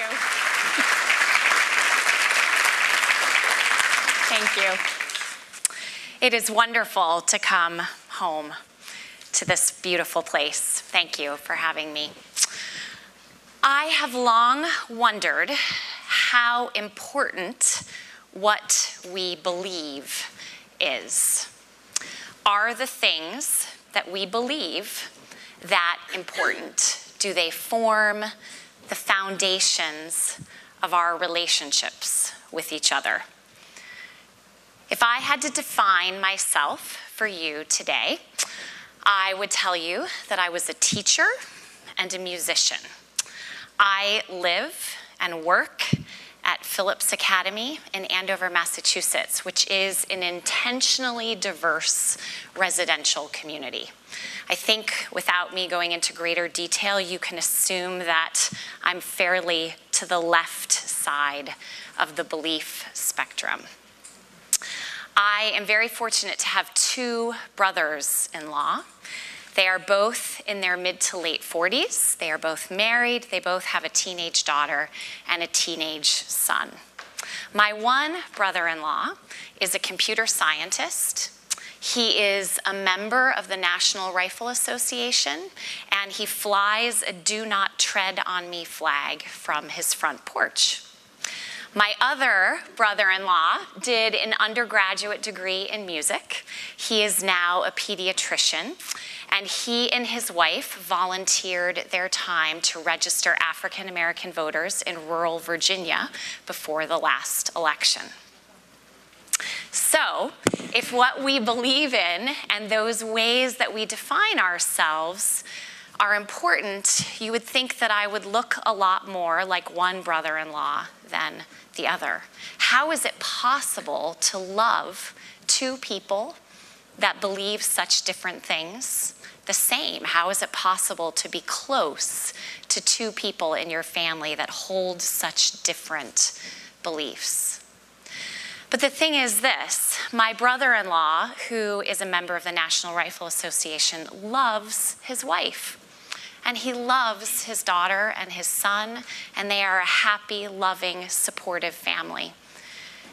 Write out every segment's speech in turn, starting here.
you. Thank you. It is wonderful to come home to this beautiful place. Thank you for having me. I have long wondered how important what we believe is. Are the things that we believe that important? Do they form the foundations of our relationships with each other? If I had to define myself for you today, I would tell you that I was a teacher and a musician. I live and work at Phillips Academy in Andover, Massachusetts, which is an intentionally diverse residential community. I think without me going into greater detail, you can assume that I'm fairly to the left side of the belief spectrum. I am very fortunate to have two brothers-in-law. They are both in their mid to late 40s. They are both married. They both have a teenage daughter and a teenage son. My one brother-in-law is a computer scientist. He is a member of the National Rifle Association, and he flies a "Do Not Tread on Me" flag from his front porch. My other brother-in-law did an undergraduate degree in music. He is now a pediatrician, and he and his wife volunteered their time to register African-American voters in rural Virginia before the last election. So, if what we believe in and those ways that we define ourselves are important, you would think that I would look a lot more like one brother-in-law than the other. How is it possible to love two people that believe such different things the same? How is it possible to be close to two people in your family that hold such different beliefs? But the thing is this, my brother-in-law, who is a member of the National Rifle Association, loves his wife. And he loves his daughter and his son, and they are a happy, loving, supportive family.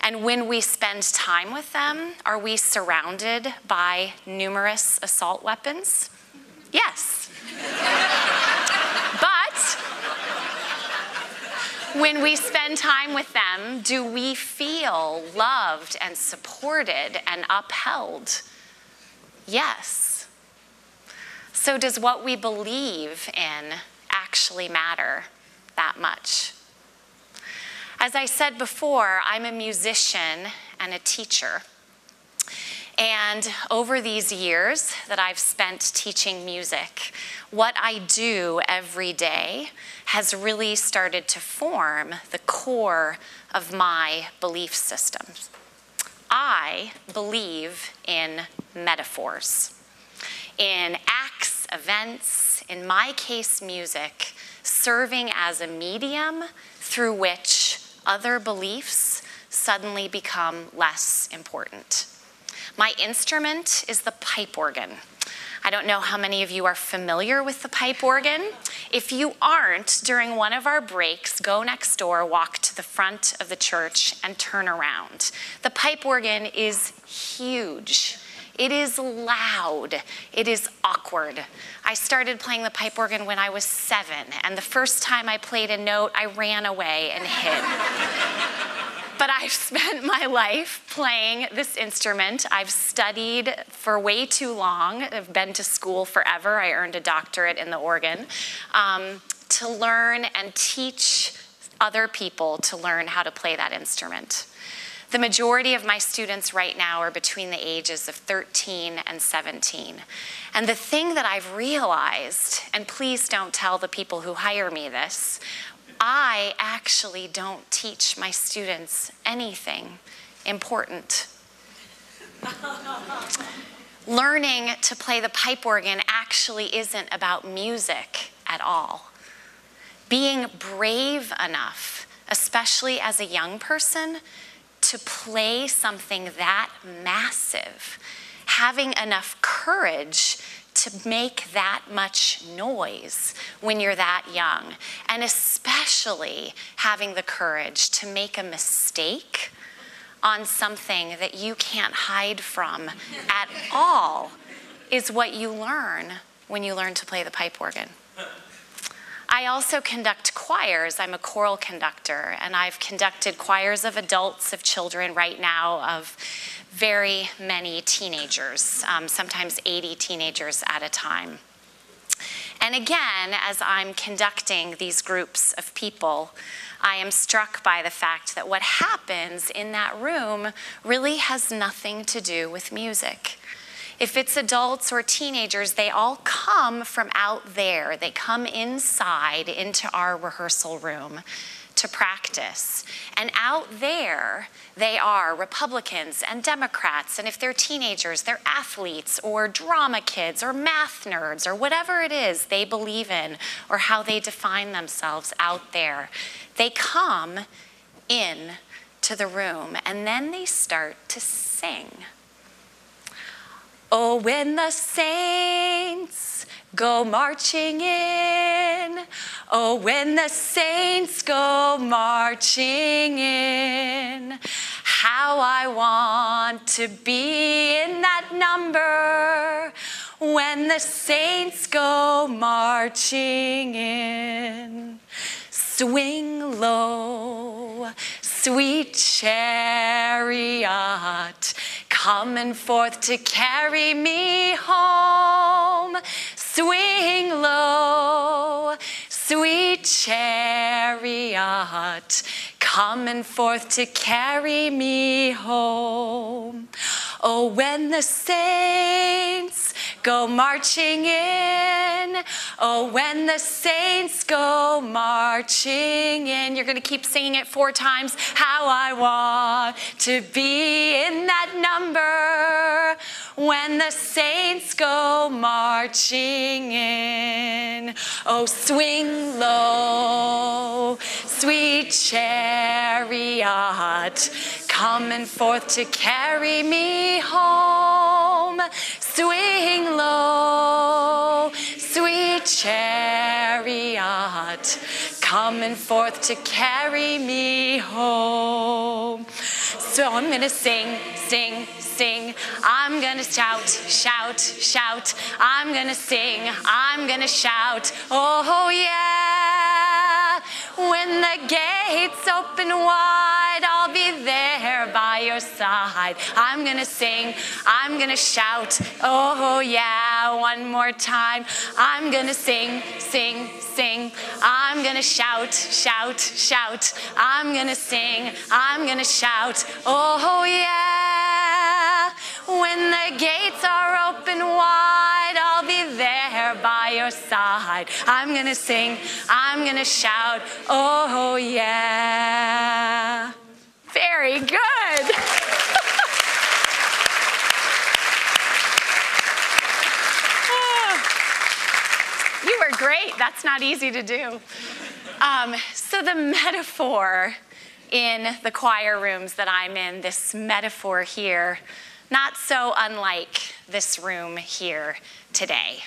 And when we spend time with them, are we surrounded by numerous assault weapons? Yes. But when we spend time with them, do we feel loved and supported and upheld? Yes. So does what we believe in actually matter that much? As I said before, I'm a musician and a teacher. And over these years that I've spent teaching music, what I do every day has really started to form the core of my belief systems. I believe in metaphors, in acts, events, in my case music, serving as a medium through which other beliefs suddenly become less important. My instrument is the pipe organ. I don't know how many of you are familiar with the pipe organ. If you aren't, during one of our breaks, go next door, walk to the front of the church, and turn around. The pipe organ is huge. It is loud. It is awkward. I started playing the pipe organ when I was 7, and the first time I played a note, I ran away and hid. But I've spent my life playing this instrument. I've studied for way too long. I've been to school forever. I earned a doctorate in the organ to learn and teach other people to learn how to play that instrument. The majority of my students right now are between the ages of 13 and 17. And the thing that I've realized, and please don't tell the people who hire me this, I actually don't teach my students anything important. Learning to play the pipe organ actually isn't about music at all. Being brave enough, especially as a young person, to play something that massive, having enough courage to make that much noise when you're that young, and especially especially having the courage to make a mistake on something that you can't hide from at all is what you learn when you learn to play the pipe organ. I also conduct choirs. I'm a choral conductor, and I've conducted choirs of adults, of children right now, of very many teenagers, sometimes 80 teenagers at a time. And again, as I'm conducting these groups of people, I am struck by the fact that what happens in that room really has nothing to do with music. If it's adults or teenagers, they all come from out there. They come inside into our rehearsal room to practice. And out there, they are Republicans and Democrats, and if they're teenagers, they're athletes or drama kids or math nerds or whatever it is they believe in or how they define themselves out there. They come in to the room and then they start to sing. Oh, when the saints go marching in, oh, when the saints go marching in, how I want to be in that number when the saints go marching in. Swing low, sweet chariot, coming forth to carry me home. Swing low, sweet chariot, coming forth to carry me home. Oh, when the saints go marching in, oh, when the saints go marching in. You're going to keep singing it 4 times. How I want to be in that number when the saints go marching in. Oh, swing low, sweet chariot, coming forth to carry me home. Swing low, sweet chariot, coming forth to carry me home. So I'm gonna sing, sing, sing. I'm gonna shout, shout, shout. I'm gonna sing, I'm gonna shout. Oh yeah, when the gates open wide, I'll be there by your side. I'm gonna sing, I'm gonna shout. Oh yeah, one more time. I'm gonna sing, sing, sing. I'm gonna shout, shout, shout. I'm gonna sing, I'm gonna shout. Oh yeah, when the gates are open wide, I'll be there by your side. I'm gonna sing, I'm gonna shout. Oh yeah. Very good. You were great. That's not easy to do. So the metaphor in the choir rooms that I'm in, this metaphor here, not so unlike this room here today.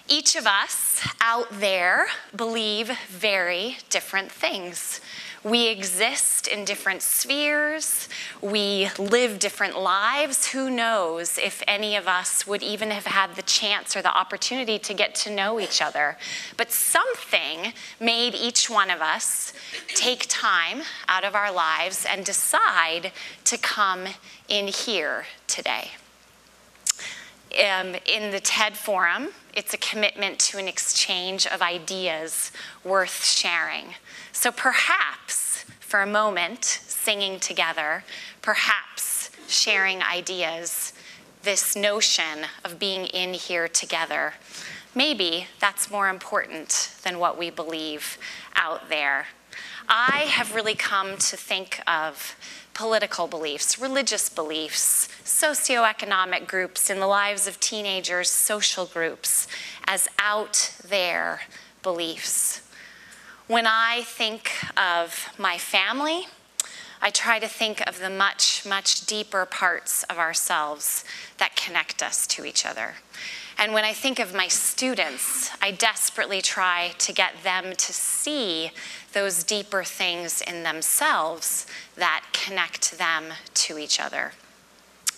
Each of us out there believe very different things. We exist in different spheres. We live different lives. Who knows if any of us would even have had the chance or the opportunity to get to know each other. But something made each one of us take time out of our lives and decide to come in here today. In the TED Forum, it's a commitment to an exchange of ideas worth sharing. So perhaps, for a moment, singing together, perhaps sharing ideas, this notion of being in here together, maybe that's more important than what we believe out there. I have really come to think of political beliefs, religious beliefs, socioeconomic groups in the lives of teenagers, social groups, as out there beliefs. When I think of my family, I try to think of the much, much deeper parts of ourselves that connect us to each other. And when I think of my students, I desperately try to get them to see those deeper things in themselves that connect them to each other.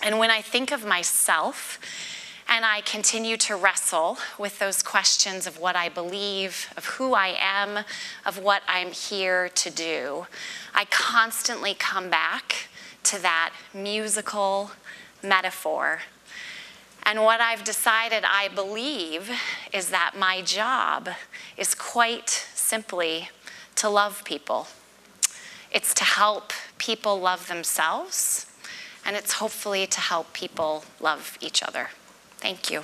And when I think of myself, and I continue to wrestle with those questions of what I believe, of who I am, of what I'm here to do, I constantly come back to that musical metaphor. And what I've decided I believe is that my job is quite simply to love people. It's to help people love themselves, and it's hopefully to help people love each other. Thank you.